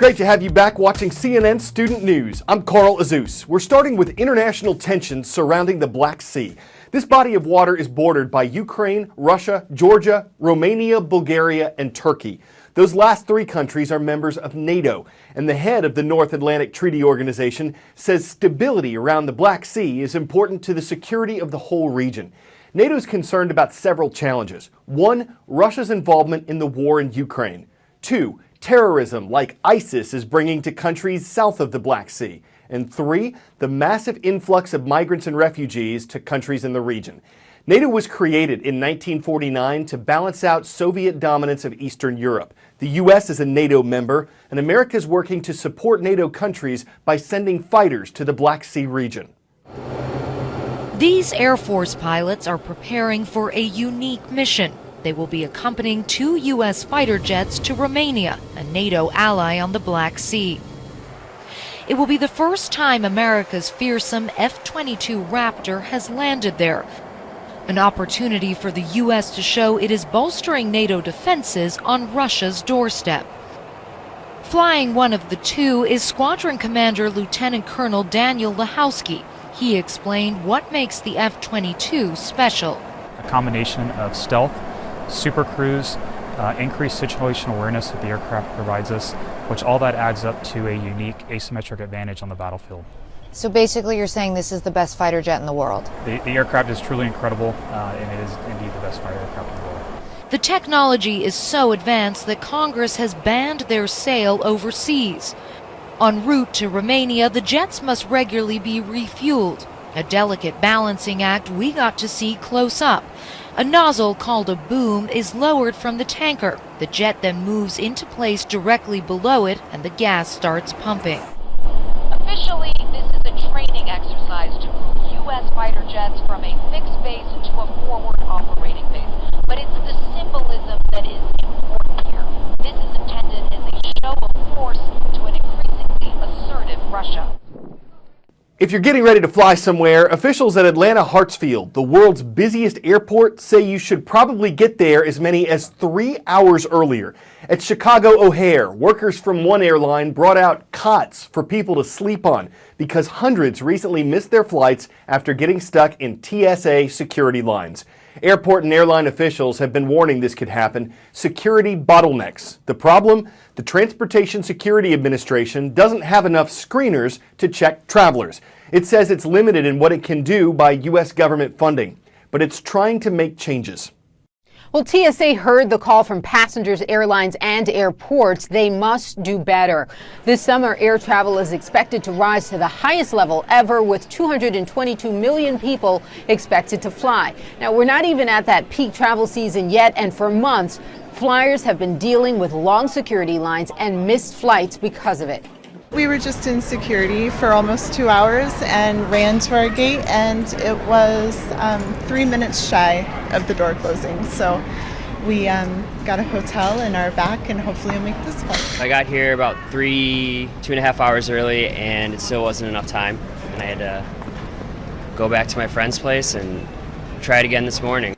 Great to have you back watching CNN Student News. I'm Carl Azus. We're starting with international tensions surrounding the Black Sea. This body of water is bordered by Ukraine, Russia, Georgia, Romania, Bulgaria, and Turkey. Those last three countries are members of NATO, and the head of the North Atlantic Treaty Organization says stability around the Black Sea is important to the security of the whole region. NATO is concerned about several challenges. One, Russia's involvement in the war in Ukraine. Two, terrorism like ISIS is bringing to countries south of the Black Sea. And three, the massive influx of migrants and refugees to countries in the region. NATO was created in 1949 to balance out Soviet dominance of Eastern Europe. The U.S. is a NATO member, and America is working to support NATO countries by sending fighters to the Black Sea region. These Air Force pilots are preparing for a unique mission. They will be accompanying two U.S. fighter jets to Romania, a NATO ally on the Black Sea. It will be the first time America's fearsome F-22 Raptor has landed there. An opportunity for the U.S. to show it is bolstering NATO defenses on Russia's doorstep. Flying one of the two is Squadron Commander Lieutenant Colonel Daniel Lehowski. He explained what makes the F-22 special. A combination of stealth, super cruise, increased situational awareness that the aircraft provides us, which all that adds up to a unique asymmetric advantage on the battlefield. So basically you're saying this is the best fighter jet in the world? The aircraft is truly incredible, and it is indeed the best fighter aircraft in the world. The technology is so advanced that Congress has banned their sale overseas. En route to Romania, the jets must regularly be refueled, a delicate balancing act we got to see close up. A nozzle called a boom is lowered from the tanker. The jet then moves into place directly below it, and the gas starts pumping. Officially, this is a training exercise to move U.S. fighter jets from a fixed base to a forward operating base. But it's the symbolism that is important here. This is intended as a show of force to an increasingly assertive Russia. If you're getting ready to fly somewhere, officials at Atlanta Hartsfield, the world's busiest airport, say you should probably get there as many as 3 hours earlier. At Chicago O'Hare, workers from one airline brought out cots for people to sleep on because hundreds recently missed their flights after getting stuck in TSA security lines. Airport and airline officials have been warning this could happen. Security bottlenecks. The problem? The Transportation Security Administration doesn't have enough screeners to check travelers. It says it's limited in what it can do by U.S. government funding, but it's trying to make changes. Well, TSA heard the call from passengers, airlines, and airports. They must do better. This summer, air travel is expected to rise to the highest level ever, with 222 million people expected to fly. Now, we're not even at that peak travel season yet, and for months, flyers have been dealing with long security lines and missed flights because of it. We were just in security for almost 2 hours and ran to our gate, and it was 3 minutes shy of the door closing. So we got a hotel and are back, and hopefully we'll make this flight. I got here about 2.5 hours early, and it still wasn't enough time. And I had to go back to my friend's place and try it again this morning.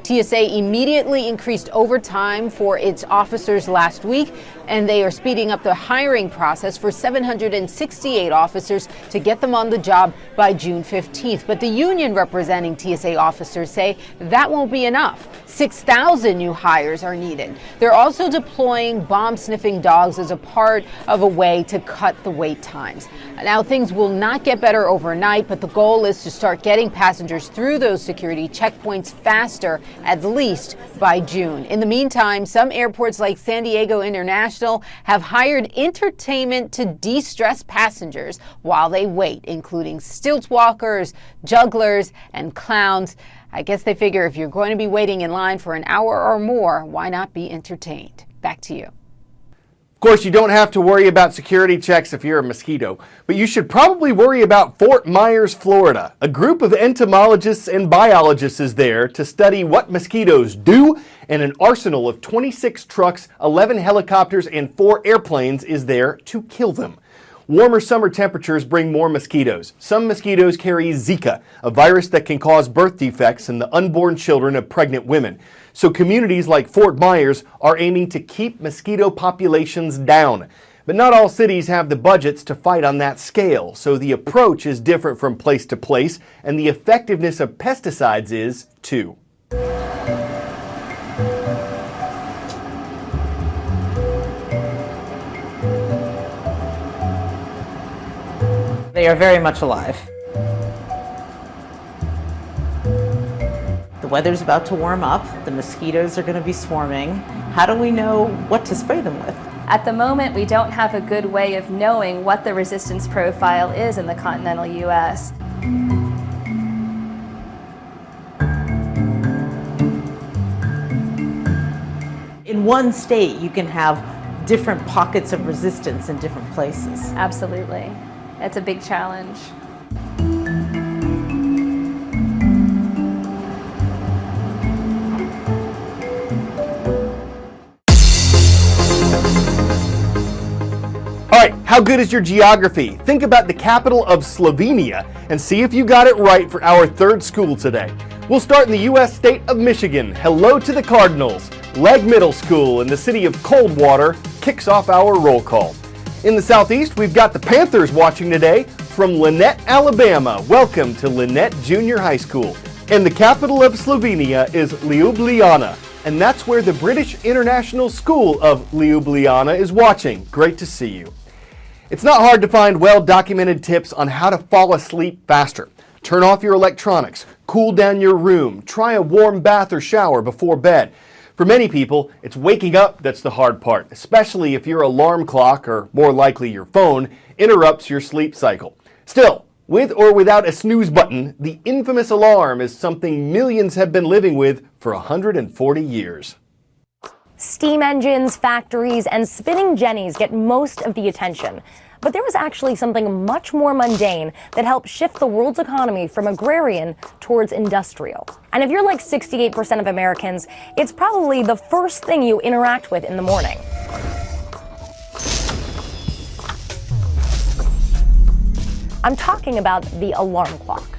TSA immediately increased overtime for its officers last week, and they are speeding up the hiring process for 768 officers to get them on the job by June 15th. But the union representing TSA officers say that won't be enough. 6,000 new hires are needed. They're also deploying bomb-sniffing dogs as a part of a way to cut the wait times. Now, things will not get better overnight, but the goal is to start getting passengers through those security checkpoints faster, at least by June. In the meantime, some airports like San Diego International have hired entertainment to de-stress passengers while they wait, including stilt walkers, jugglers, and clowns. I guess they figure if you're going to be waiting in line for an hour or more, why not be entertained? Back to you. Of course, you don't have to worry about security checks if you're a mosquito, but you should probably worry about Fort Myers, Florida. A group of entomologists and biologists is there to study what mosquitoes do, and an arsenal of 26 trucks, 11 helicopters, and 4 airplanes is there to kill them. Warmer summer temperatures bring more mosquitoes. Some mosquitoes carry Zika, a virus that can cause birth defects in the unborn children of pregnant women. So communities like Fort Myers are aiming to keep mosquito populations down. But not all cities have the budgets to fight on that scale, so the approach is different from place to place, and the effectiveness of pesticides is, too. They are very much alive. The weather's about to warm up. The mosquitoes are going to be swarming. How do we know what to spray them with? At the moment, we don't have a good way of knowing what the resistance profile is in the continental U.S. In one state, you can have different pockets of resistance in different places. Absolutely. It's a big challenge. All right, how good is your geography? Think about the capital of Slovenia and see if you got it right for our third school today. We'll start in the U.S. state of Michigan. Hello to the Cardinals. Legg Middle School in the city of Coldwater kicks off our roll call. In the southeast, we've got the Panthers watching today from Lynette, Alabama. Welcome to Lynette Junior High School. And the capital of Slovenia is Ljubljana, and that's where the British International School of Ljubljana is watching. Great to see you. It's not hard to find well-documented tips on how to fall asleep faster. Turn off your electronics, cool down your room, try a warm bath or shower before bed. For many people, it's waking up that's the hard part, especially if your alarm clock, or more likely your phone, interrupts your sleep cycle. Still, with or without a snooze button, the infamous alarm is something millions have been living with for 140 years. Steam engines, factories, and spinning jennies get most of the attention. But there was actually something much more mundane that helped shift the world's economy from agrarian towards industrial. And if you're like 68% of Americans, it's probably the first thing you interact with in the morning. I'm talking about the alarm clock.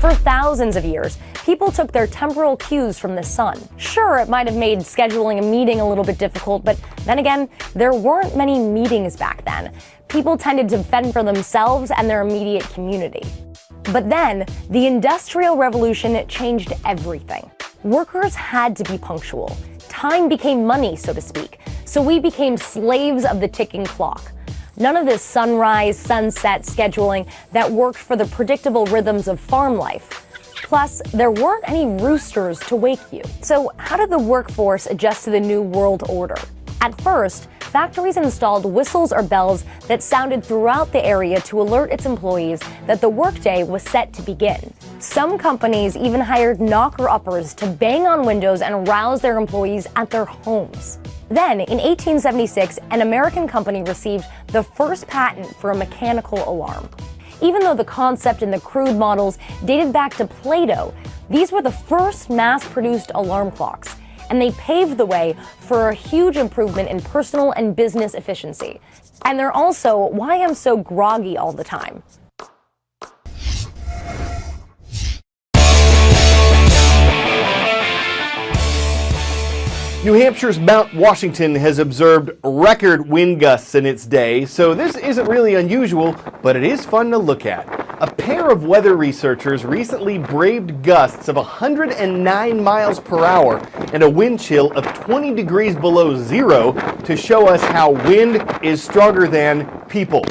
For thousands of years, people took their temporal cues from the sun. Sure, it might have made scheduling a meeting a little bit difficult, but then again, there weren't many meetings back then. People tended to fend for themselves and their immediate community. But then, the Industrial Revolution changed everything. Workers had to be punctual. Time became money, so to speak, so we became slaves of the ticking clock. None of this sunrise, sunset scheduling that worked for the predictable rhythms of farm life. Plus, there weren't any roosters to wake you. So how did the workforce adjust to the new world order? At first, factories installed whistles or bells that sounded throughout the area to alert its employees that the workday was set to begin. Some companies even hired knocker-uppers to bang on windows and rouse their employees at their homes. Then, in 1876, an American company received the first patent for a mechanical alarm. Even though the concept and the crude models dated back to Plato, these were the first mass-produced alarm clocks, and they paved the way for a huge improvement in personal and business efficiency. And they're also why I'm so groggy all the time. New Hampshire's Mount Washington has observed record wind gusts in its day, so this isn't really unusual, but it is fun to look at. A pair of weather researchers recently braved gusts of 109 miles per hour and a wind chill of 20 degrees below zero to show us how wind is stronger than people.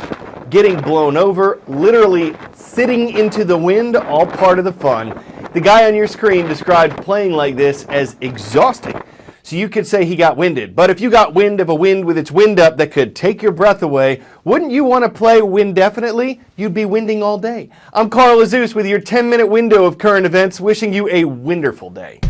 Getting blown over, literally sitting into the wind, all part of the fun. The guy on your screen described playing like this as exhausting. So you could say he got winded, but if you got wind of a wind with its wind up that could take your breath away, wouldn't you want to play Windefinitely? You'd be winding all day. I'm Carl Azus with your 10-minute window of current events, wishing you a wonderful day.